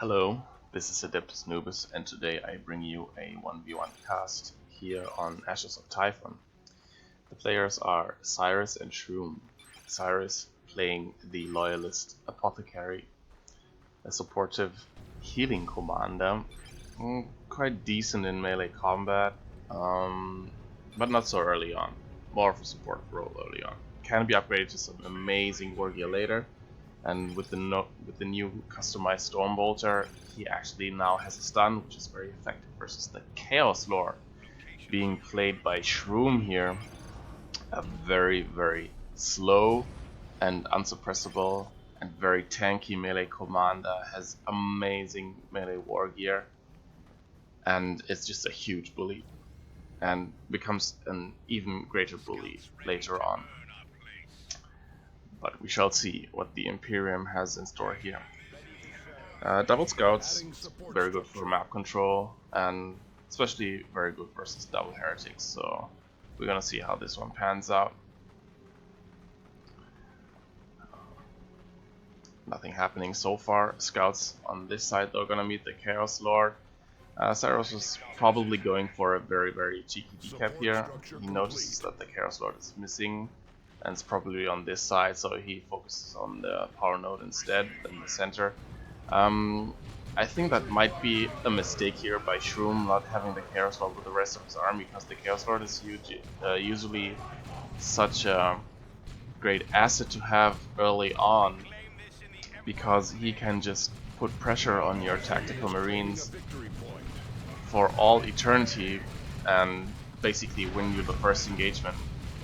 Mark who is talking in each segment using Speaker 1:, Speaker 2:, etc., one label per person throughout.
Speaker 1: Hello, this is Adeptus Nubis, and today I bring you a 1v1 cast here on Ashes of Typhon. The players are Cyris and Shroom. Cyris playing the Loyalist Apothecary, a supportive healing commander, quite decent in melee combat, but not so early on, more of a support role early on. Can be upgraded to some amazing war gear later. And with the new customized Stormbolter, he actually now has a stun, which is very effective versus the Chaos Lord being played by Shroom here. A very slow and unsuppressible and very tanky melee commander, has amazing melee war gear, and it's just a huge bully, and becomes an even greater bully later on. But we shall see what the Imperium has in store here. Double Scouts, very good for map control, and especially very good versus double Heretics, so we're gonna see how this one pans out. Nothing happening so far. Scouts on this side though gonna meet the Chaos Lord. Cyris was probably going for a very cheeky decap here. He notices that the Chaos Lord is missing, and it's probably on this side, so he focuses on the power node instead in the center. I think that might be a mistake here by Shroom not having the Chaos Lord with the rest of his army, because the Chaos Lord is usually such a great asset to have early on, because he can just put pressure on your tactical marines for all eternity and basically win you the first engagement.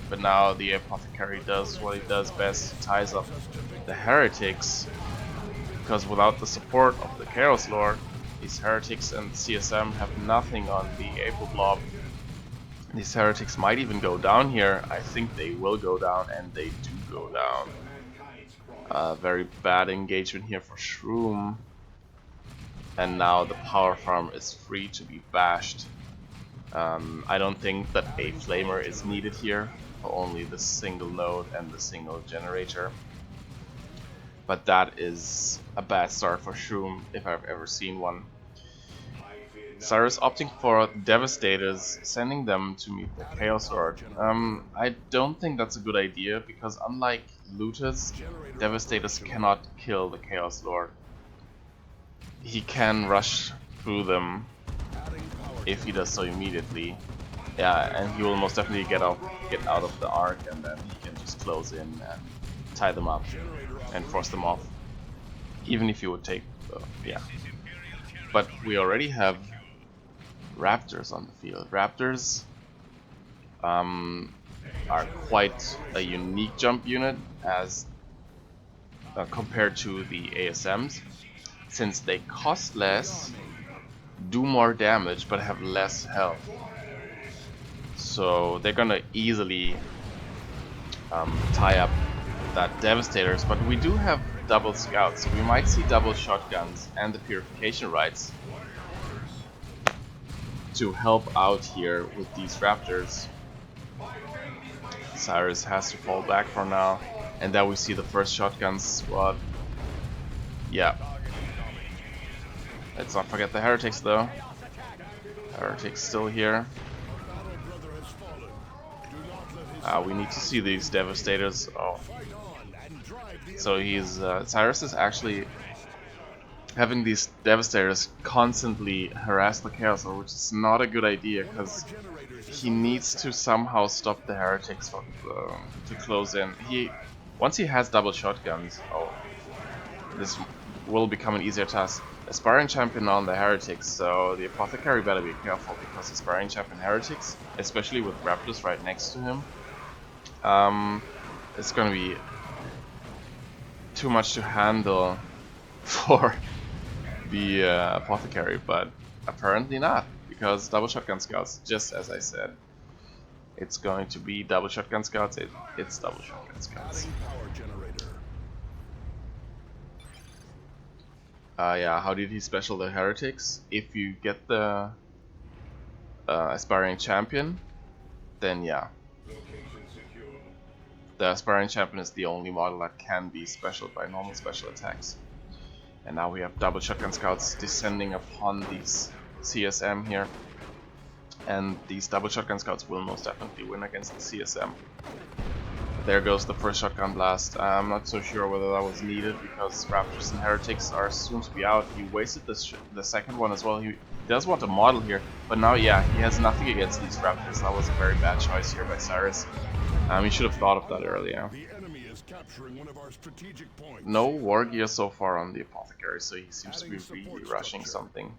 Speaker 1: But now the Apothecary does what he does best, ties up the Heretics, because without the support of the Chaos Lord, these Heretics and CSM have nothing on the Apo Blob. These Heretics might even go down here. I think they will go down, and they do go down. Very bad engagement here for Shroom. And now the power farm is free to be bashed. I don't think that a Flamer is needed here, only the single node and the single generator. But that is a bad start for Shroom, if I've ever seen one. Cyris opting for Devastators, sending them to meet the Chaos Lord. I don't think that's a good idea, because unlike Looters, Devastators cannot kill the Chaos Lord. He can rush through them if he does so immediately. Yeah, and he will most definitely get out of the arc, and then he can just close in and tie them up and force them off. Even if he would take, yeah. But we already have Raptors on the field. Raptors are quite a unique jump unit as compared to the ASMs, since they cost less, do more damage, but have less health. So they're gonna easily tie up that Devastators, but we do have double Scouts, so we might see double Shotguns and the Purification Rites to help out here with these Raptors. Cyris has to fall back for now, and then we see the first Shotgun squad. Yeah. Let's not forget the Heretics though. Heretics still here. We need to see these Devastators. Oh. So Cyris is actually having these Devastators constantly harass the Chaos Lord, which is not a good idea, because he needs to somehow stop the Heretics from, to close in. Once he has double shotguns, this will become an easier task. Aspiring Champion on the Heretics, so the Apothecary better be careful, because Aspiring Champion Heretics, especially with Raptors right next to him, it's gonna be too much to handle for the Apothecary, but apparently not, because double Shotgun Scouts, just as I said. It's going to be double Shotgun Scouts, it's double Shotgun Scouts. Yeah, how did he special the Heretics? If you get the Aspiring Champion, then yeah. The Aspiring Champion is the only model that can be specialed by normal special attacks. And now we have double shotgun scouts descending upon these CSM here. And these double shotgun scouts will most definitely win against the CSM. There goes the first shotgun blast. I'm not so sure whether that was needed because Raptors and Heretics are soon to be out. He wasted the second one as well. He does want a model here, but now, yeah, he has nothing against these Raptors. That was a very bad choice here by Cyris. He should have thought of that earlier. No war gear so far on the Apothecary, so he seems to be really rushing something.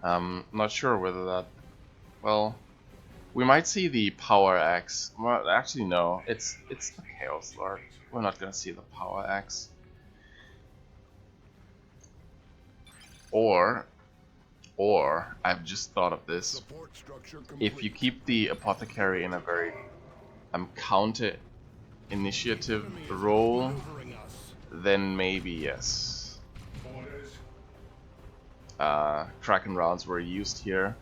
Speaker 1: Not sure whether that... Well, we might see the Power Axe. Well, actually no, it's the Chaos Lord. We're not gonna see the Power Axe. Or I've just thought of this. If you keep the Apothecary in a very counter initiative role, then maybe yes. Kraken rounds were used here.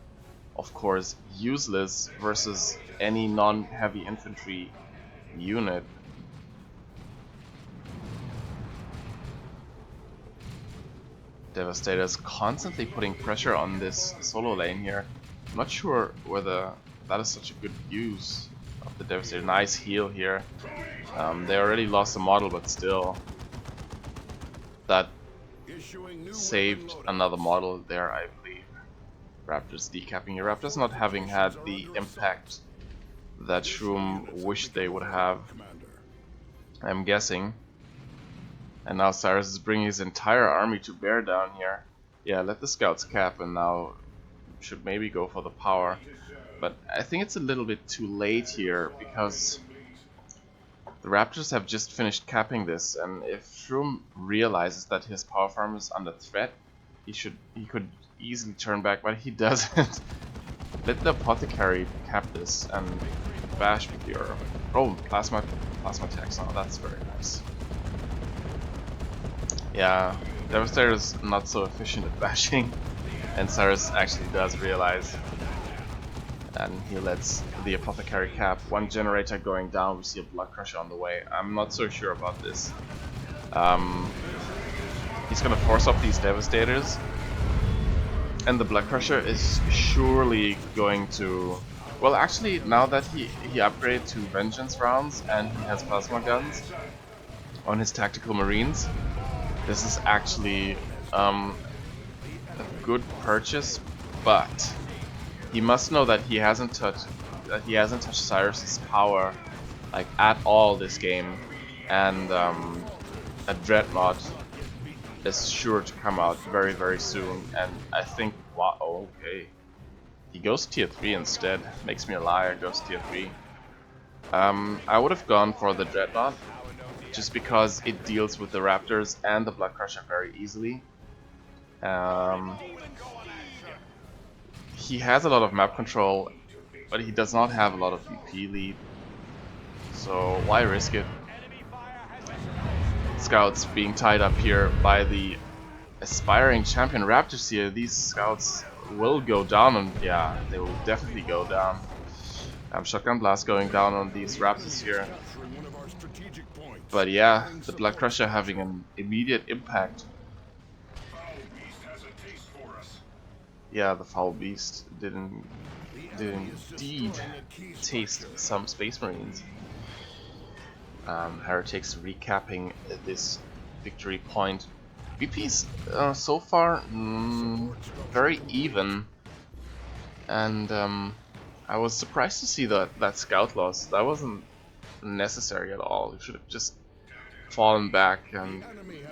Speaker 1: Of course, useless versus any non-heavy infantry unit. Devastator's constantly putting pressure on this solo lane here. I'm not sure whether that is such a good use of the Devastator. Nice heal here. They already lost the model, but still, that saved another model there, I believe. Raptors decapping here. Raptors not having had the impact that Shroom wished they would have, I'm guessing. And now Cyris is bringing his entire army to bear down here. Yeah, let the scouts cap and now should maybe go for the power. But I think it's a little bit too late here because the Raptors have just finished capping this, and if Shroom realizes that his power farm is under threat, he could easily turn back, but he doesn't. Let the Apothecary cap this and bash with your plasma attacks. Oh, that's very nice. Yeah, Devastator's not so efficient at bashing, and Cyris actually does realize, and he lets the Apothecary cap. One generator going down, we see a Blood Crusher on the way. I'm not so sure about this. He's gonna force up these Devastators, and the Blood Crusher is surely going to... Well, actually, now that he upgraded to Vengeance rounds and he has plasma guns on his Tactical Marines, this is actually a good purchase, but he must know that he hasn't touched Cyris's power like at all this game, and a Dreadnought is sure to come out very, very soon. And I think, wow, okay, he goes tier 3 instead. Makes me a liar. Goes tier 3. I would have gone for the Dreadnought just because it deals with the Raptors and the Blood Crusher very easily. He has a lot of map control, but he does not have a lot of VP lead, so why risk it? Scouts being tied up here by the aspiring champion Raptors here. These scouts will go down, and yeah, they will definitely go down. Shotgun blast going down on these Raptors here. But yeah, the Blood Crusher having an immediate impact. Yeah, the Foul Beast did indeed taste some Space Marines. Heretics recapping this victory point. VPs so far very even, and I was surprised to see that scout loss. That wasn't necessary at all. You should have just fallen back and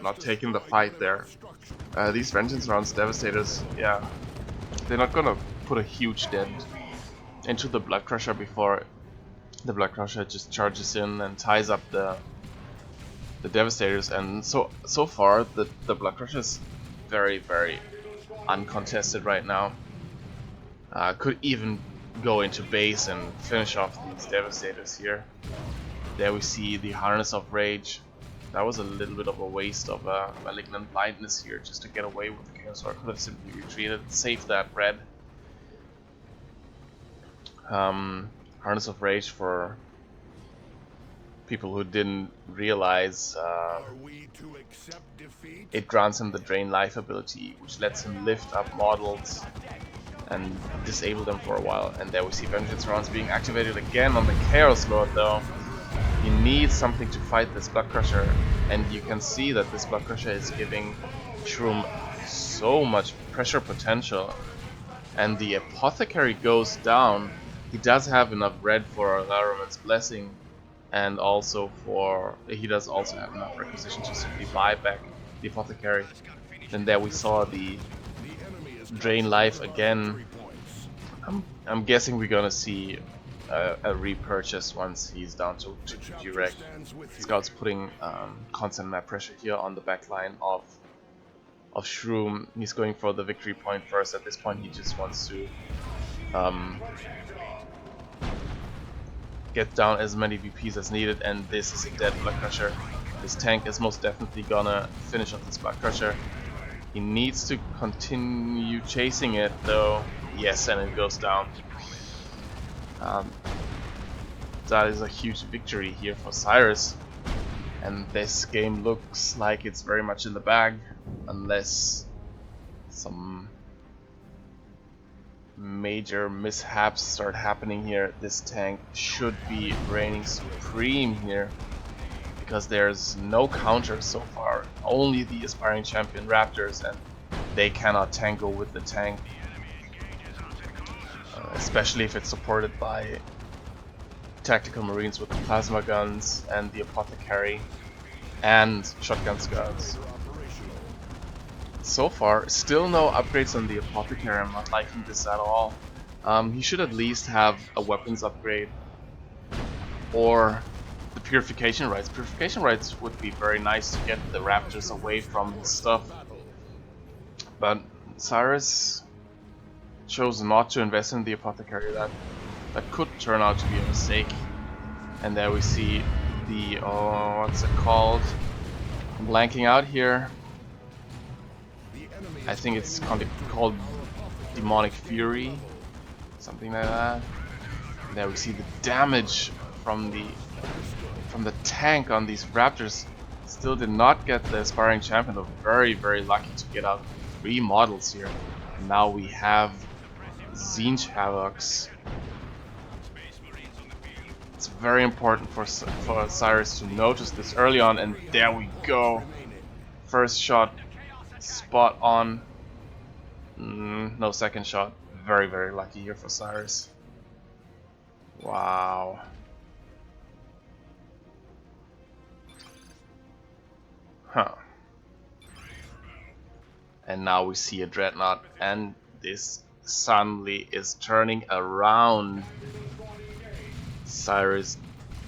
Speaker 1: not taken the fight there. These Vengeance rounds, Devastators, yeah, they're not gonna put a huge dent into the Blood Crusher before the Blood Crusher just charges in and ties up the Devastators. And so far the Blood Crusher is very, very uncontested right now. Could even go into base and finish off these Devastators here. There we see the Harness of Rage. That was a little bit of a waste of Malignant Blindness here just to get away with the Chaos. So I could have simply retreated, saved that red. Harness of Rage for people who didn't realize it grants him the Drain Life ability, which lets him lift up models and disable them for a while. And there we see Vengeance Rounds being activated again on the Chaos Lord though. He needs something to fight this Blood Crusher, and you can see that this Blood Crusher is giving Shroom so much pressure potential. And the Apothecary goes down. He does have enough red for Laraman's Blessing, and also he does also have enough requisition to simply buy back the Apothecary. Then there we saw the Drain Life again. I'm guessing we're gonna see a repurchase once he's down to direct. Scout's putting constant map pressure here on the back line of Shroom. He's going for the victory point first. At this point he just wants to get down as many VPs as needed, and this is a dead Blood Crusher. This tank is most definitely gonna finish off this Blood Crusher. He needs to continue chasing it though. Yes, and it goes down. That is a huge victory here for Cyris, and this game looks like it's very much in the bag, unless some major mishaps start happening here. This tank should be reigning supreme here, because there's no counter so far, only the aspiring champion Raptors, and they cannot tangle with the tank, especially if it's supported by tactical marines with the plasma guns and the apothecary and shotgun scouts. So far, still no upgrades on the apothecary. I'm not liking this at all. He should at least have a weapons upgrade or the purification rights. Purification rights would be very nice to get the raptors away from his stuff, but Cyris chose not to invest in the apothecary. That could turn out to be a mistake. And there we see the what's it called? I'm blanking out here. I think it's called Demonic Fury, something like that. And there we see the damage from the tank on these raptors. Still did not get the aspiring champion, but very, very lucky to get out 3 models here. And now we have Zinj Havocs. It's very important for Cyris to notice this early on, and there we go. First shot, spot on. No second shot. Very, very lucky here for Cyris. Wow. Huh. And now we see a Dreadnought, and this suddenly is turning around. Cyris,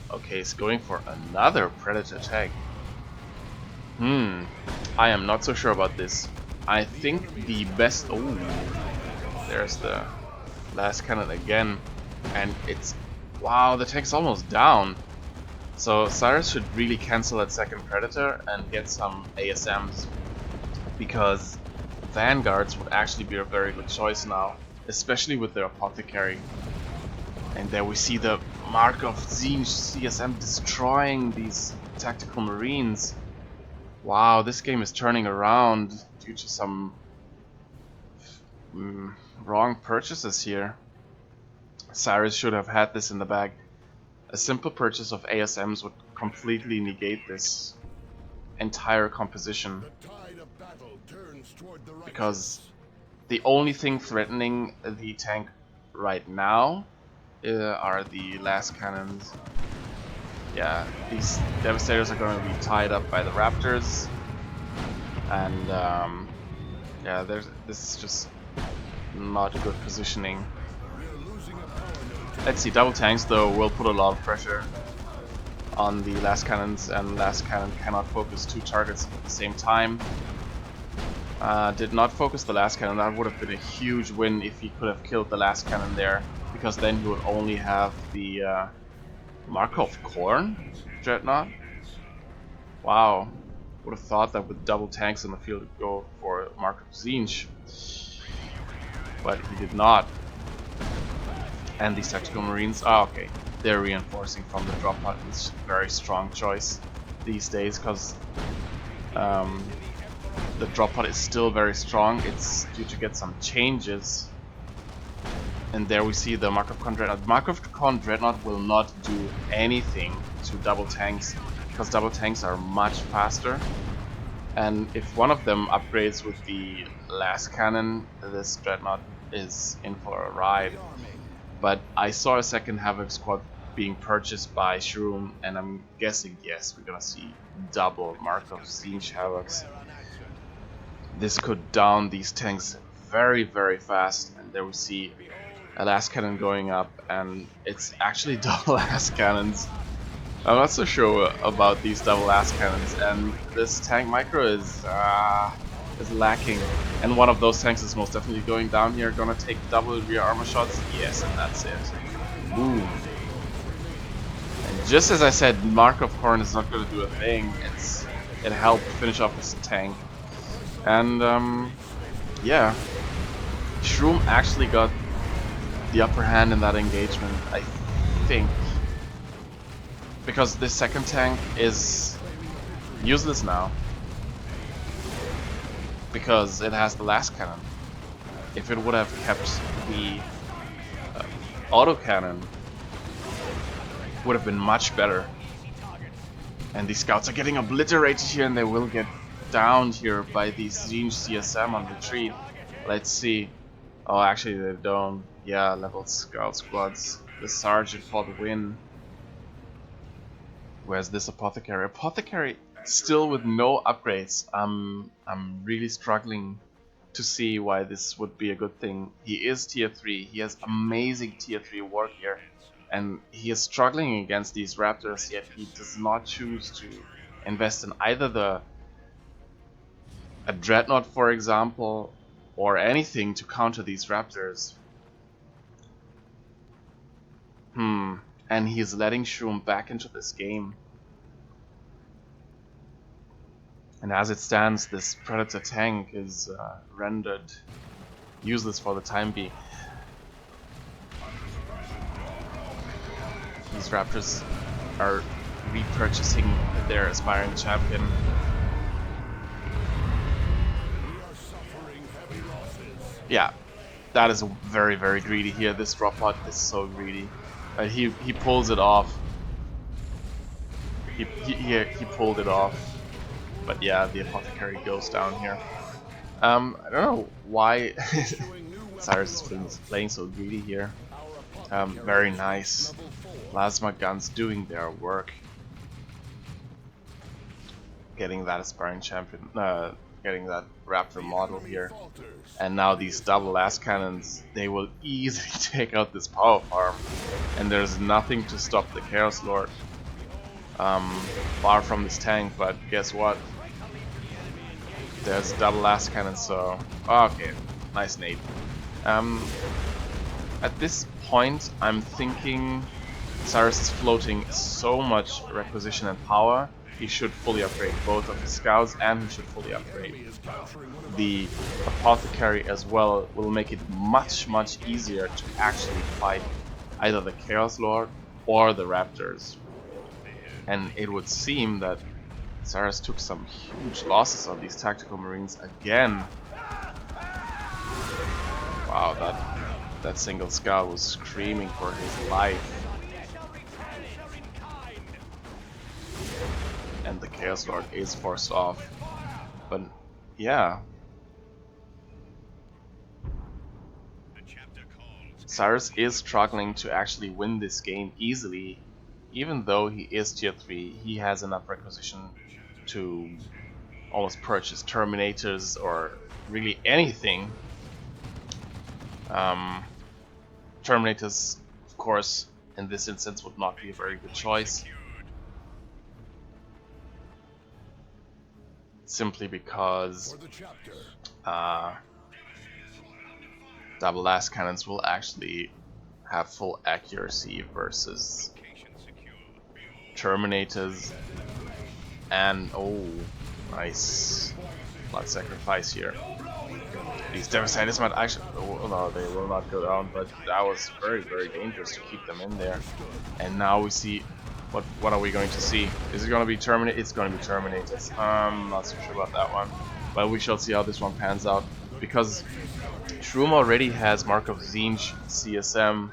Speaker 1: okay, is going for another Predator tag. I am not so sure about this. I think the best... Oh, there's the last cannon again, and it's... Wow, the tank's almost down. So Cyris should really cancel that second Predator and get some ASMs, because Vanguards would actually be a very good choice now, especially with their Apothecary. And there we see the mark of Zinj CSM destroying these tactical marines. Wow, this game is turning around due to some wrong purchases here. Cyris should have had this in the bag. A simple purchase of ASMs would completely negate this entire composition, because the only thing threatening the tank right now are the last cannons. Yeah, these Devastators are going to be tied up by the Raptors, and yeah, this is just not good positioning. Let's see, double tanks though will put a lot of pressure on the last cannons, and last cannon cannot focus 2 targets at the same time. Did not focus the last cannon. That would have been a huge win if he could have killed the last cannon there, because then he would only have the Markov Korn Dreadnought. Wow, would have thought that with double tanks in the field he'd go for Markov Zinj, but he did not. And these tactical marines, okay, they're reinforcing from the drop pod. It's a very strong choice these days because the drop pod is still very strong. It's due to get some changes. And there we see the Markov Con Dreadnought. Markov Con Dreadnought will not do anything to double tanks because double tanks are much faster. And if one of them upgrades with the last cannon, this Dreadnought is in for a ride. But I saw a second Havoc squad being purchased by Shroom, and I'm guessing, yes, we're gonna see double Markov Siege Havocs. This could down these tanks very, very fast, and there we see a last cannon going up, and it's actually double last cannons. I'm not so sure about these double last cannons, and this tank micro is lacking. And one of those tanks is most definitely going down here. Gonna take double rear armor shots. Yes, and that's it. Boom. And just as I said, Markov Horn is not gonna do a thing. It helped finish off this tank. And yeah, Shroom actually got the upper hand in that engagement, I think. Because this second tank is useless now. Because it has the last cannon. If it would have kept the autocannon, it would have been much better. And these scouts are getting obliterated here, and they will get downed here by these Zinj CSM on retreat. Let's see. Oh, actually they don't. Yeah, level scout squads. The sergeant for the win. Where's this apothecary? Apothecary still with no upgrades. I'm really struggling to see why this would be a good thing. He is tier 3. He has amazing tier 3 war gear, and he is struggling against these raptors, yet he does not choose to invest in either a dreadnought, for example, or anything to counter these raptors. And he's letting Shroom back into this game. And as it stands, this Predator tank is rendered useless for the time being. These raptors are repurchasing their aspiring champion. Yeah, that is very, very greedy here. This drop pod is so greedy. He pulls it off. He pulled it off. But yeah, the apothecary goes down here. I don't know why Cyris is playing so greedy here. Very nice. Plasma guns doing their work. Getting that aspiring champion, getting that raptor model here. And now these double last cannons, they will easily take out this power farm. And there's nothing to stop the Chaos Lord far from this tank, but guess what? There's double last cannon, so okay, nice nade. At this point, I'm thinking Cyris is floating so much requisition and power. He should fully upgrade both of his scouts, and he should fully upgrade the apothecary as well. Will make it much easier to actually fight either the Chaos Lord or the Raptors. And it would seem that Cyris took some huge losses on these tactical marines again. Wow, that single scout was screaming for his life. And the Chaos Lord is forced off. But yeah, Cyris is struggling to actually win this game easily. Even though he is tier 3, he has enough requisition to almost purchase Terminators or really anything. Terminators, of course, in this instance would not be a very good choice. Simply because double last cannons will actually have full accuracy versus Terminators. And oh, nice blood sacrifice here. These Devastators might actually... Oh, no, they will not go down, but that was very, very dangerous to keep them in there. And now we see... What are we going to see? Is it going to be Terminated? It's going to be Terminated. Not so sure about that one. But we shall see how this one pans out. Because Shroom already has Mark of Tzeentch, CSM,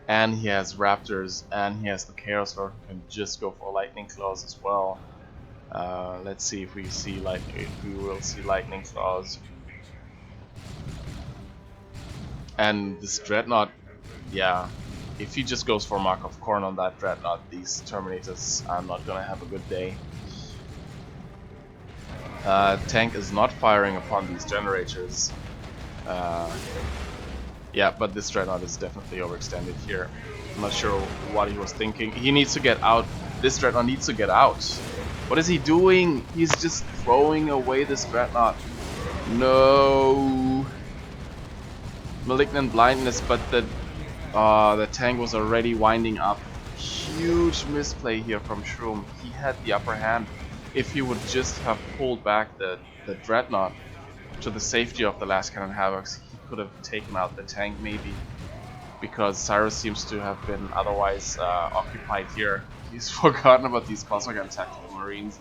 Speaker 1: and he has Raptors, and he has the Chaos Lord who can just go for Lightning Claws as well. Let's see if we will see Lightning Claws. And this Dreadnought, yeah, if he just goes for Mark of Corn on that Dreadnought, these Terminators are not gonna have a good day. Tank is not firing upon these generators. Yeah, but this Dreadnought is definitely overextended here. I'm not sure what he was thinking. He needs to get out. This Dreadnought needs to get out. What is he doing? He's just throwing away this Dreadnought. No. Malignant Blindness, but the tank was already winding up. Huge misplay here from Shroom. He had the upper hand. If he would just have pulled back the Dreadnought to the safety of the last cannon Havocs, he could have taken out the tank maybe. Because Cyris seems to have been otherwise occupied here. He's forgotten about these Cosmogon Tactical Marines,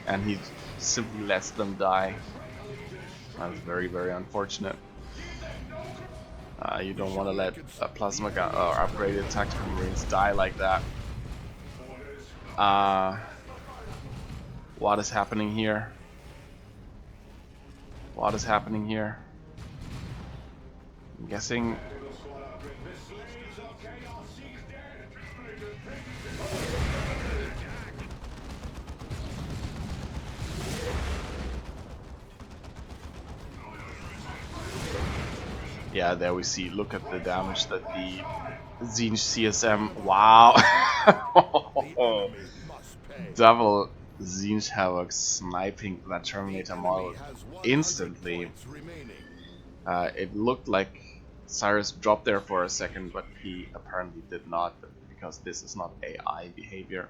Speaker 1: and he simply lets them die. That's very, very unfortunate. You don't want to let a Plasma Gun or upgraded Tactical Marines die like that. What is happening here? What is happening here? I'm guessing... Yeah, there we see, look at the damage that the Tzeentch CSM, wow! Double Tzeentch Havoc sniping that Terminator model instantly. It looked like Cyris dropped there for a second, but he apparently did not, because this is not AI behavior.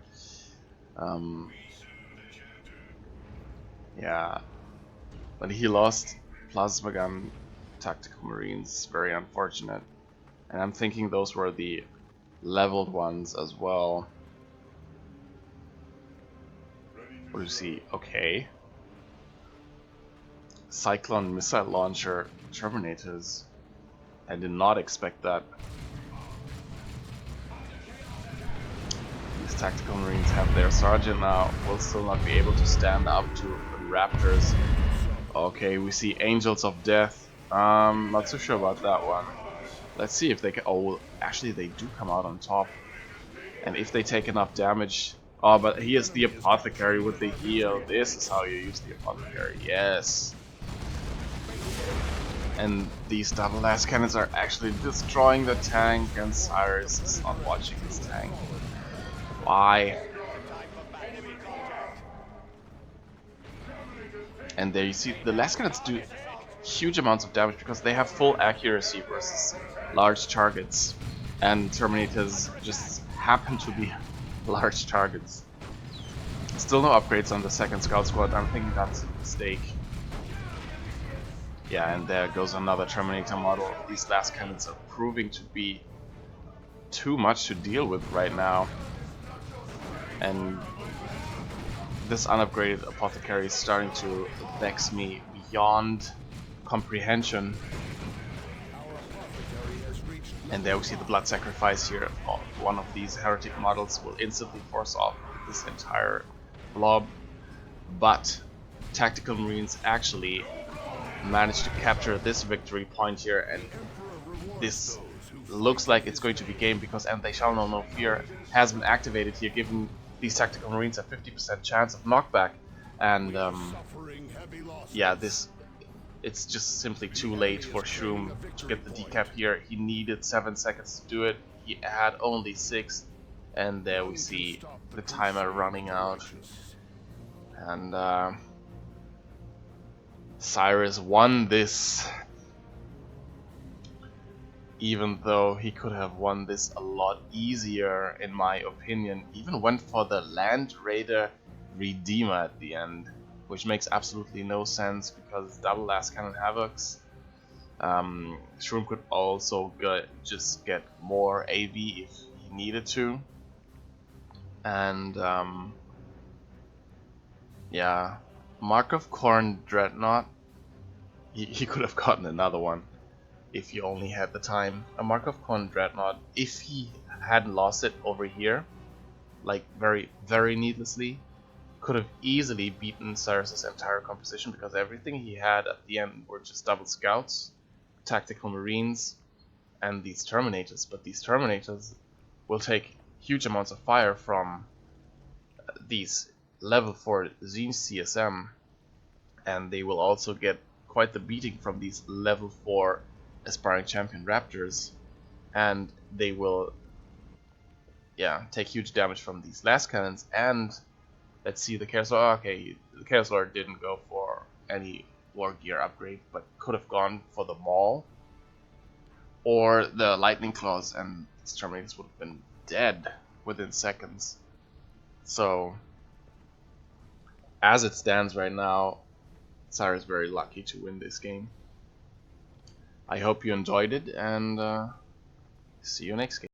Speaker 1: Yeah, but he lost Plasma Gun Tactical Marines, very unfortunate. And I'm thinking those were the leveled ones as well. What do you see? Okay. Cyclone Missile Launcher Terminators. I did not expect that. These Tactical Marines have their Sergeant now, will still not be able to stand up to the Raptors. Okay, we see Angels of Death. Not so sure about that one. Let's see if they can... Oh, actually they do come out on top. And if they take enough damage... Oh, but he is the Apothecary with the heal. This is how you use the Apothecary. Yes. And these double last cannons are actually destroying the tank, and Cyris is not watching his tank. Why? And there you see the last cannons do huge amounts of damage because they have full accuracy versus large targets, and Terminators just happen to be large targets. Still no upgrades on the second Scout Squad. I'm thinking that's a mistake. Yeah, and there goes another Terminator model. These last cannons are proving to be too much to deal with right now, and this unupgraded Apothecary is starting to vex me beyond comprehension. And there we see the blood sacrifice here. One of these heretic models will instantly force off this entire blob, but Tactical Marines actually managed to capture this victory point here, and this looks like it's going to be game, because And They Shall Know No Fear has been activated here, giving these Tactical Marines a 50% chance of knockback. And yeah, it's just simply too late for Shroom to get the decap here. He needed 7 seconds to do it. He had only 6, and there we see the timer running out. And Cyris won this, even though he could have won this a lot easier, in my opinion. Even went for the Land Raider Redeemer at the end, which makes absolutely no sense, because double last cannon Havocs Shroom could also just get more AV if he needed to, and yeah, Mark of Corn Dreadnought, he could have gotten another one if he only had the time. A Mark of Corn Dreadnought, if he hadn't lost it over here, like very needlessly, could have easily beaten Cyris' entire composition, because everything he had at the end were just double scouts, tactical marines, and these terminators. But these terminators will take huge amounts of fire from these level 4 Zine CSM, and they will also get quite the beating from these level 4 aspiring champion raptors, and they will take huge damage from these last cannons. And let's see, the Chaos Lord, okay, the Chaos Lord didn't go for any war gear upgrade, but could have gone for the Maul or the Lightning Claws, and these Terminators would have been dead within seconds. So, as it stands right now, Cyris is very lucky to win this game. I hope you enjoyed it, and see you next game.